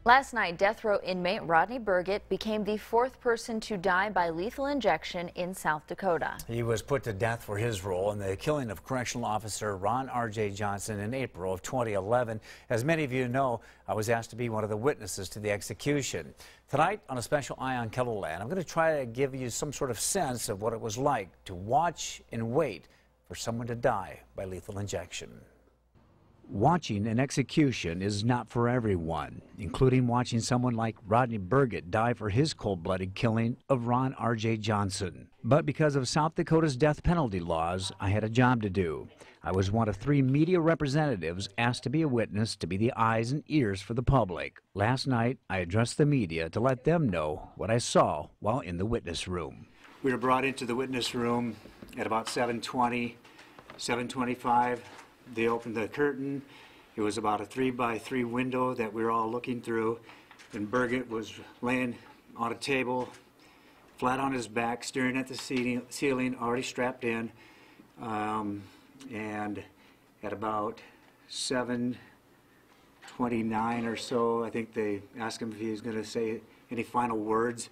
Last night, death row inmate Rodney Burgett became the fourth person to die by lethal injection in South Dakota. He was put to death for his role in the killing of correctional officer Ron R.J. Johnson in April of 2011. As many of you know, I was asked to be one of the witnesses to the execution. Tonight, on a special Eye on KELOLAND, I'm going to try to give you some sort of sense of what it was like to watch and wait for someone to die by lethal injection. Watching an execution is not for everyone, including watching someone like Rodney Burgett die for his cold-blooded killing of Ron R.J. Johnson. But because of South Dakota's death penalty laws, I had a job to do. I was one of 3 media representatives asked to be a witness, to be the eyes and ears for the public. Last night, I addressed the media to let them know what I saw while in the witness room. We were brought into the witness room at about 7:20, 7:25. They opened the curtain. It was about a 3-by-3 window that we were all looking through, and Burgett was laying on a table, flat on his back, staring at the ceiling, already strapped in. And at about 7:29 or so, I think they asked him if he was going to say any final words,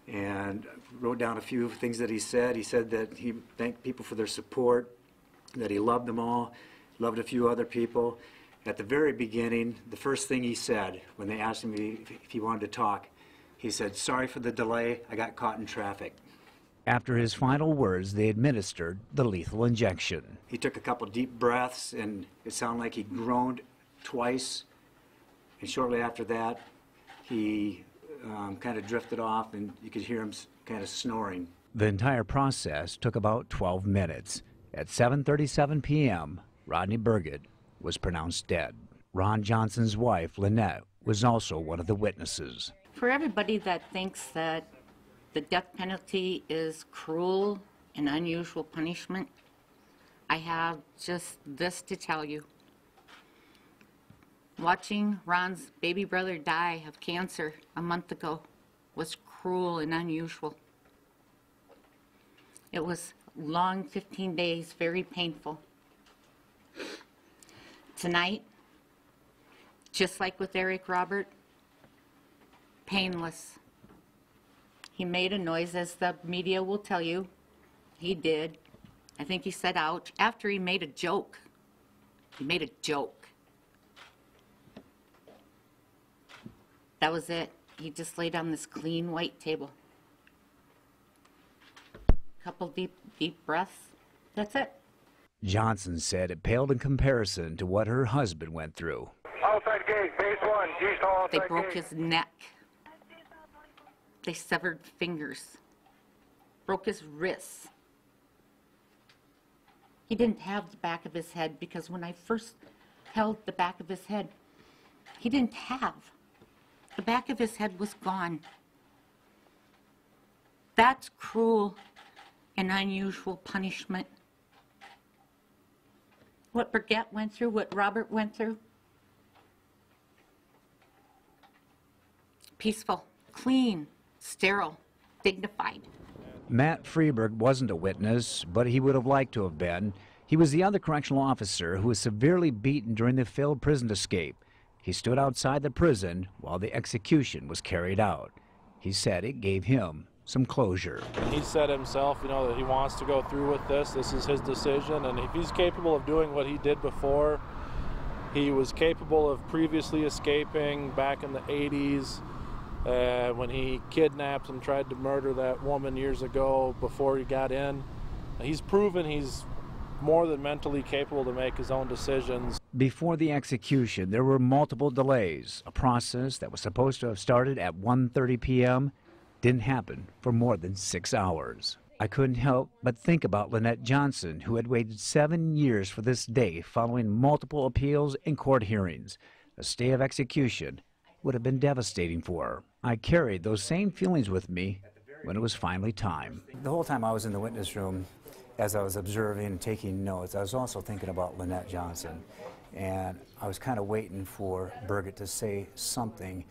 and wrote down a few things that he said. He said that he thanked people for their support, that he loved them all, loved a few other people. At the very beginning, the first thing he said when they asked him if he wanted to talk, he said, "Sorry for the delay, I got caught in traffic." After his final words, they administered the lethal injection. He took a couple deep breaths, and it sounded like he groaned twice. And shortly after that, he kind of drifted off, and you could hear him kind of snoring. The entire process took about 12 minutes. At 7:37 p.m., Rodney Burgett was pronounced dead. Ron Johnson's wife, Lynette, was also one of the witnesses. For everybody that thinks that the death penalty is cruel and unusual punishment, I have just this to tell you. Watching Ron's baby brother die of cancer a month ago was cruel and unusual. It was long 15 days, very painful. Tonight, just like with Eric Robert, painless. He made a noise, as the media will tell you. He did. I think he said ouch after he made a joke. He made a joke. That was it. He just laid on this clean white table. Couple deep breaths. That's it. Johnson said it paled in comparison to what her husband went through. Outside gate, base 1, G-Stall outside They gate. broke his neck. They severed fingers. Broke his wrists. He didn't have the back of his head, because when I first held the back of his head, he didn't have. The back of his head was gone. That's cruel and unusual punishment. What Burgett went through, what Robert went through. Peaceful, clean, sterile, dignified. Matt Freeberg wasn't a witness, but he would have liked to have been. He was the other correctional officer who was severely beaten during the failed prison escape. He stood outside the prison while the execution was carried out. He said it gave him some closure. He said himself, that he wants to go through with this. This is his decision, and if he's capable of doing what he did before, he was capable of previously escaping back in the 80s when he kidnapped and tried to murder that woman years ago before he got in. He's proven he's more than mentally capable to make his own decisions. Before the execution, there were multiple delays. A process that was supposed to have started at 1:30 p.m. didn't happen for more than 6 hours. I couldn't help but think about Lynette Johnson, who had waited 7 years for this day following multiple appeals and court hearings. A stay of execution would have been devastating for her. I carried those same feelings with me when it was finally time. The whole time I was in the witness room, as I was observing and taking notes, I was also thinking about Lynette Johnson. And I was kind of waiting for Burgett to say something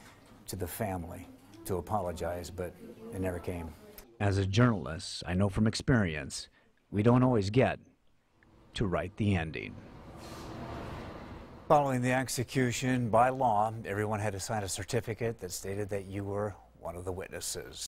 to the family, to apologize, but it never came. As a journalist, I know from experience, we don't always get to write the ending. Following the execution, by law, everyone had to sign a certificate that stated that you were one of the witnesses.